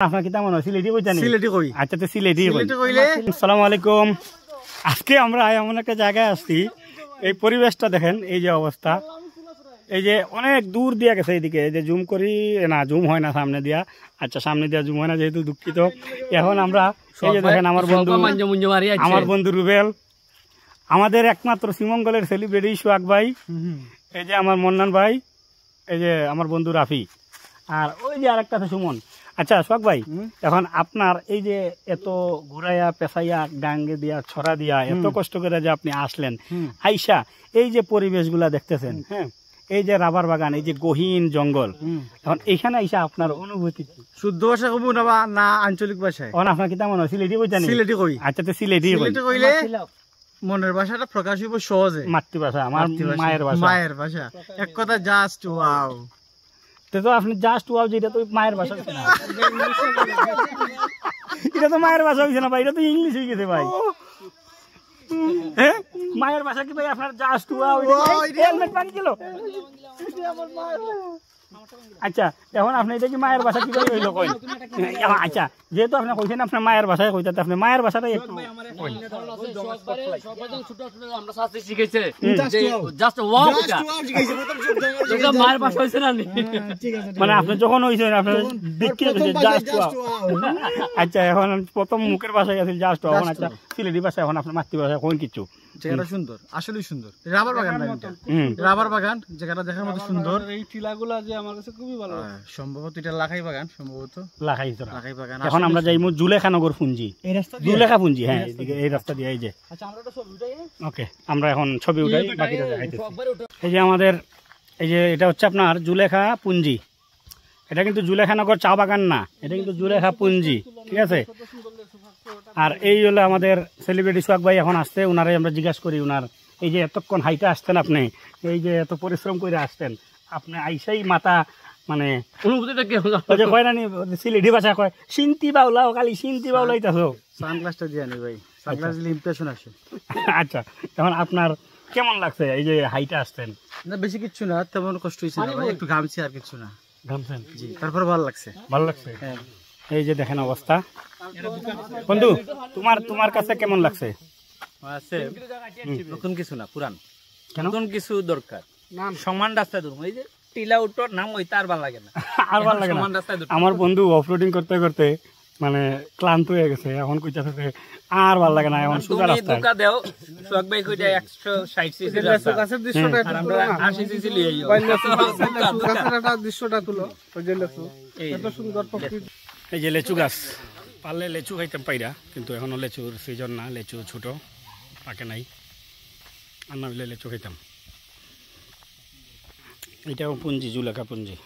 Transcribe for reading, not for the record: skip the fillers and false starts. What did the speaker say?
আপনার কি তেমন সিলেটি কই জানি সিলেটি কই আচ্ছা তো সিলেটি কইলে আসসালামু আলাইকুম। আজকে আমরা এমন একটা জায়গায় আসছি, এই পরিবেশটা দেখেন, এই যে অবস্থা, এই যে অনেক দূর দিয়ে গেছে এইদিকে, এই যে জুম করি না, জুম হয় না সামনে দিয়া। আচ্ছা সামনে দিয়া জুম হয় না, যেহেতু দুঃখিত। এখন আমরা এই যে দেখেন আমার বন্ধু রুবেল, আমাদের একমাত্র শ্রীমঙ্গলের সেলিব্রিটি সোহাগ ভাই, এই যে আমার মন্নান ভাই, এই যে আমার বন্ধু রাফি, আর ওই যে আরেকটা আছে সুমন। আচ্ছা সোহাগ ভাই, এখন আপনার এই যে এত ঘুরাইয়া পেশাইয়া গাঙ্গে দিয়া ছড়া দিয়া এত কষ্ট করে যে আপনি আসলেন, আইসা এই যে পরিবেশগুলা দেখতেছেন, হ্যাঁ, এই যে রাবার বাগান, এই যে গহীন জঙ্গল, এখন এখানে আইসা আপনার অনুভূতি কি? শুদ্ধ ভাষা কব না আঞ্চলিক ভাষায়? এখন আপনার কি তেমন সিলেটি কই জানি? সিলেটি কই। আচ্ছা তো সিলেটি কইলে মনের ভাষাটা প্রকাশ হইব সহজে। মাতৃভাষা, আমার মায়ের ভাষা। মায়ের ভাষা, এক কথা জাস্ট ওয়াও। তো আপনি জাস্ট ওয়াও, যেটা তো মায়ের ভাষা হইছে না, এটা তো মায়ের ভাষা হইছে না ভাই, এটা তো ইংলিশ হয়ে গেছে ভাই। হ্যাঁ, মায়ের ভাষা কি ভাই আপনার জাস্ট ওয়াও? হেলমেট পানি কিলো। আচ্ছা এখন আপনি এটা কি মায়ের ভাষা কি হইল কই? আচ্ছা যেহেতু আপনি কইছেন আপনার মায়ের ভাষায় কইতে, আপনি মায়ের ভাষাটাই একটু আমরা শাস্তি শিখাইছে জাস্ট ওয়াও, এটা মায়ের ভাষা হইছে না? মানে আপনি যখন হইছেন আপনি দেখতে জাস্ট ওয়াও। আচ্ছা এখন প্রথম মুখের ভাষায় আছে জাস্ট ওয়াও, এখন আচ্ছা সিলেটি ভাষা, এখন আপনার মাতৃভাষা কোন কিছু? জায়গাটা সুন্দর, আসলেই সুন্দর। রাবার বাগান না এটা? রাবার বাগান, জায়গাটা দেখার মতো সুন্দর। এই টিলাগুলা যে আমার কাছে খুবই ভালো লাগে। সম্ভবত এটা লাখাই বাগান, সম্ভবত লাখাই বাগান। এখন আমরা যাইমু জুলেখানগর পুঞ্জি, এই রাস্তা জুলেখা পুঞ্জি, হ্যাঁ এদিকে এই রাস্তা দিয়ে। এই যে আচ্ছা আমরা একটা ছবি উঠাই। ওকে, আমরা এখন ছবি উঠাই, বাকিটা দেখাইতেছি। এই যে আমাদের এই যে এটা হচ্ছে আপনার জুলেখা পুঞ্জি, এটা কিন্তু জুলেখানগর চা বাগান না, এটা কিন্তু জুলেখা পুঞ্জি, ঠিক আছে? আর এই হলো আমাদের সেলিব্রিটি সোহাগ ভাই, এখন আসছে, ওনারাই আমরা জিজ্ঞাসা করি ওনার এই যে এতক্ষণ হাইটে আসতেন আপনি, এই যে এত পরিশ্রম করে আসতেন আপনি, আইসাই মাথা মানে অনুভূতিটা কি কয় না, সিলেটি ভাষা কয় সিন্তি বাউলাও, খালি সিন্তি বাউলাইতাছো। সানগ্লাসটা দিয়ে আনি ভাই, সানগ্লাস দিলে ইমপ্রেশন আসে। আচ্ছা এখন আপনার কেমন লাগছে এই যে হাইটে আসতেন? না বেশি কিছু না, তেমন কষ্ট হয়েছে না ভাই, একটু ঘামছি আর কিছু না। ঘামছেন? জি, তারপর ভালো লাগছে। ভালো লাগছে, হ্যাঁ। এই যে দেখেন অবস্থা। বন্ধু তোমার কাছে কেমন লাগছে? আছে নতুন কিছু না, পুরান নতুন কিছু দরকার। সমান রাস্তায় ধরুন, এই যে টিলা উঠোর নাম ওই তার ভালো লাগে না, আর ভালো লাগে না। আমার বন্ধু অফরোডিং করতে করতে মানে ক্লান্ত হয়ে গেছে, এখন কইতাছে আর ভালো লাগে না, এখন সোজা রাস্তা। তুমি দাও সোহাগ ভাই কইটা 160 সিসি রাস্তা, কাছের দৃশ্যটা আর আমরা 80 সিসি লিয়ে আইও। কাছেরটা দৃশ্যটা তুলো, ওই যে লেচু, এত সুন্দর প্রকৃতি। এই যে লেচু গাছ, পারলে লেচু খাইতাম পাইরা, কিন্তু এখনো লেচুর সিজন না, লেচু ছোট পাকে নাই, আর না হইলে লেচু খাইতাম। এটাও পুঞ্জি, জুলেখা পুঞ্জি।